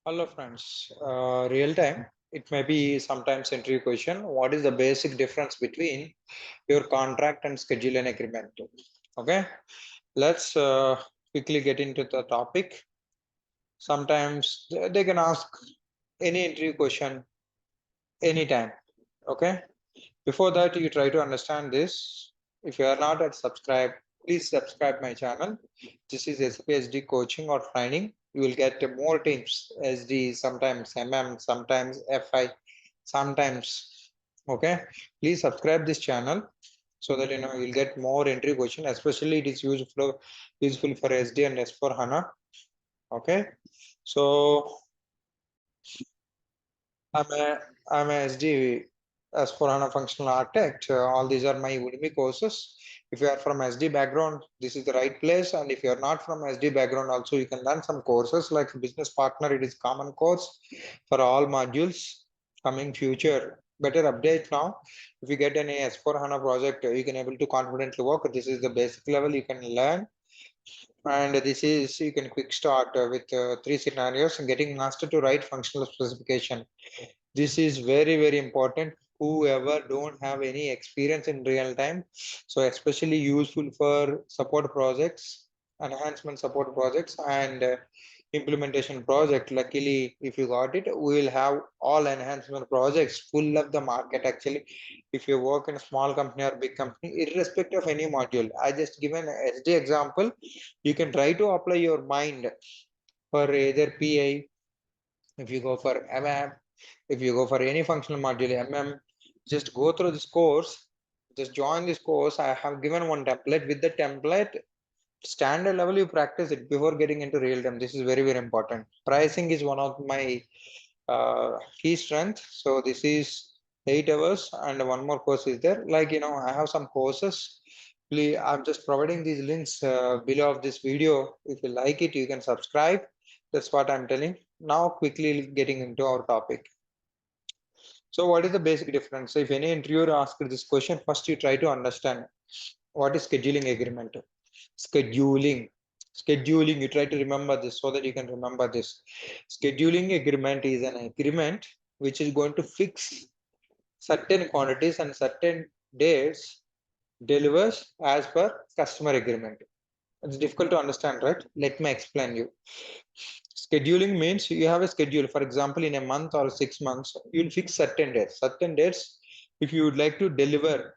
Hello friends, real time. It may be sometimes interview question. What is the basic difference between your contract and schedule and agreement? Okay, let's quickly get into the topic. Sometimes they can ask any interview question anytime. Okay, before that you try to understand this. If you are not at subscribe, please subscribe my channel. This is SAP SD coaching or training. You will get more teams SD, sometimes MM, sometimes FI, sometimes. Okay, please subscribe this channel so that you'll get more entry question. Especially it is useful for SD and S4 HANA. Okay, so I'm a I'm a SD as for HANA functional architect. All these are my Udemy courses. If you are from SD background, this is the right place. And if you are not from SD background, also you can learn some courses like business partner. It is common course for all modules. Coming future, better update now. If you get any S4 HANA project, you can able to confidently work. This is the basic level you can learn, and this is you can quick start with three scenarios and getting master to write functional specification. This is very very important. Whoever don't have any experience in real time, so especially useful for support projects, enhancement support projects, and implementation project. Luckily, if you got it, we will have all enhancement projects full of the market. Actually, if you work in a small company or big company, irrespective of any module, I just given SD example. You can try to apply your mind for either PI. If you go for MM, if you go for any functional module, MM, just go through this course, just join this course. I have given one template. With the template, standard level, you practice it before getting into real time. This is very, very important. Pricing is one of my key strength. So this is 8 hours, and one more course is there. Like, I have some courses. Please, I'm just providing these links below of this video. If you like it, you can subscribe. That's what I'm telling. Now, quickly getting into our topic. So what is the basic difference? So if any interviewer asks this question, first you try to understand what is scheduling agreement. Scheduling. Scheduling, you try to remember this so that you can remember this. Scheduling agreement is an agreement which is going to fix certain quantities and certain dates delivers as per customer agreement. It's difficult to understand, right? Let me explain you. Scheduling means you have a schedule. For example, in a month or 6 months, you'll fix certain dates. Certain dates, if you would like to deliver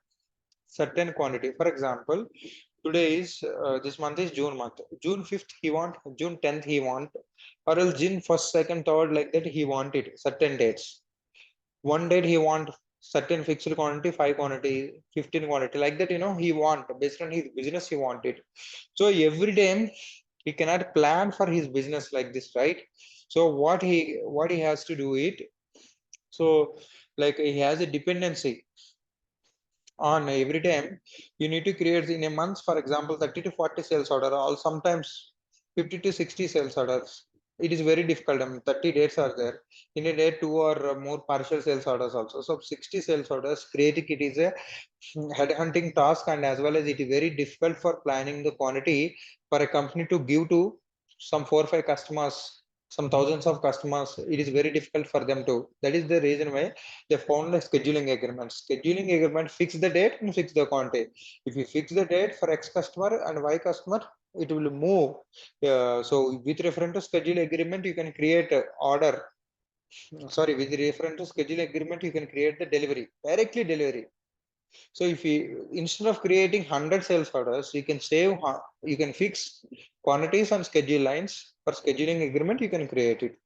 certain quantity. For example, today is this month is June month. June 5th he want, June 10th he want, or else June 1st, 2nd, 3rd, like that he wanted certain dates. One date he want certain fixed quantity, 5 quantity, 15 quantity, like that, he want based on his business he wanted. So every time he cannot plan for his business like this, right? So what he has to do it. So like he has a dependency on every time. You need to create in a month, for example, 30 to 40 sales order, or sometimes 50 to 60 sales orders. It is very difficult. 30 dates are there. In a day, two or more partial sales orders also. So 60 sales orders, creating it is a headhunting task, and as well as it is very difficult for planning the quantity for a company to give to some 4 or 5 customers, some thousands of customers. It is very difficult for them to. That is the reason why they found a scheduling agreement. Scheduling agreement fix the date and fix the quantity. If you fix the date for X customer and Y customer, it will move. So with reference to schedule agreement, you can create a order. Sorry, with reference to schedule agreement, you can create the delivery, directly delivery. So if you, instead of creating 100 sales orders, you can save, you can fix quantities and schedule lines. For scheduling agreement, you can create it.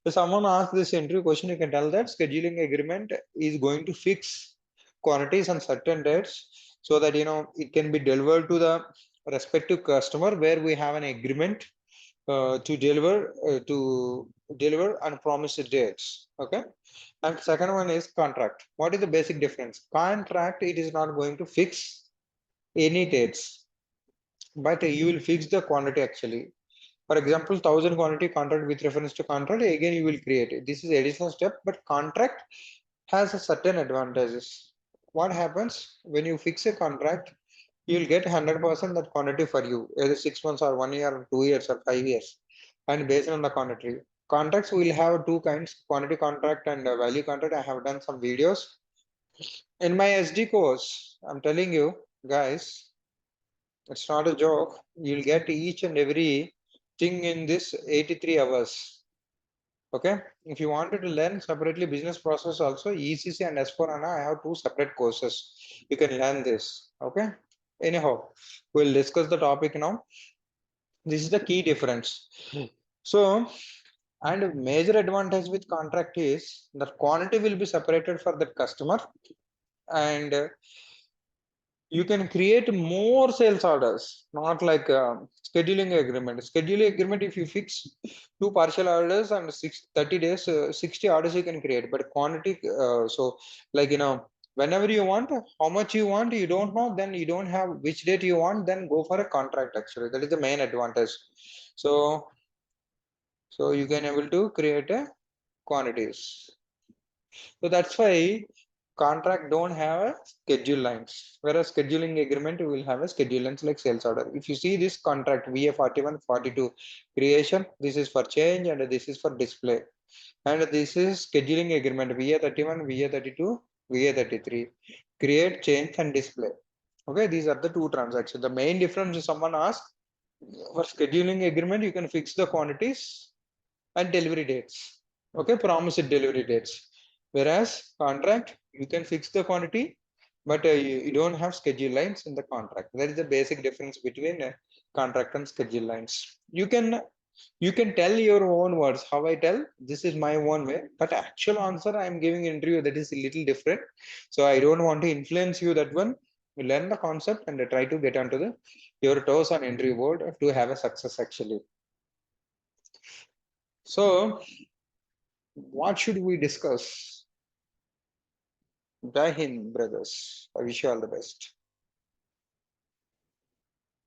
So someone asks this interview question, you can tell that scheduling agreement is going to fix quantities on certain dates so that it can be delivered to the respective customer where we have an agreement to deliver unpromised dates. Okay. And second one is contract. What is the basic difference? Contract, it is not going to fix any dates, but you will fix the quantity actually. For example, 1,000 quantity contract with reference to contract, again you will create it. This is additional step, but contract has a certain advantages. What happens when you fix a contract? You will get 100% that quantity for you, either 6 months or 1 year or 2 years or 5 years, and based on the quantity. Contracts will have two kinds, quantity contract and value contract. I have done some videos in my SD course. I'm telling you guys, it's not a joke. You'll get each and every thing in this 83 hours. Okay. If you wanted to learn separately business process also, ECC and S4 HANA, I have two separate courses. You can learn this. Okay. Anyhow, we'll discuss the topic now. This is the key difference. So, and a major advantage with contract is the quantity will be separated for the customer, and you can create more sales orders, not like scheduling agreement. Scheduling agreement, if you fix two partial orders and 30 days, 60 orders you can create, but quantity, so like, whenever you want, how much you want, you don't know, then you don't have which date you want, then go for a contract actually. That is the main advantage. So you can able to create a quantities. So that's why contract don't have a schedule lines, whereas scheduling agreement will have a schedule lines like sales order. If you see this contract VA41, 42 creation, this is for change and this is for display. And this is scheduling agreement VA31, VA32, VA33. Create, change and display. Okay, these are the two transactions. The main difference is someone asked, for scheduling agreement, you can fix the quantities and delivery dates. Okay, promised delivery dates. Whereas contract, you can fix the quantity, but you don't have schedule lines in the contract. That is the basic difference between contract and schedule lines. You can tell your own words. How I tell, this is my own way, but actual answer I am giving interview, that is a little different. So I don't want to influence you that one. You learn the concept and try to get onto your toes on interview board to have a success actually. So what should we discuss? Jai Hind, brothers. I wish you all the best.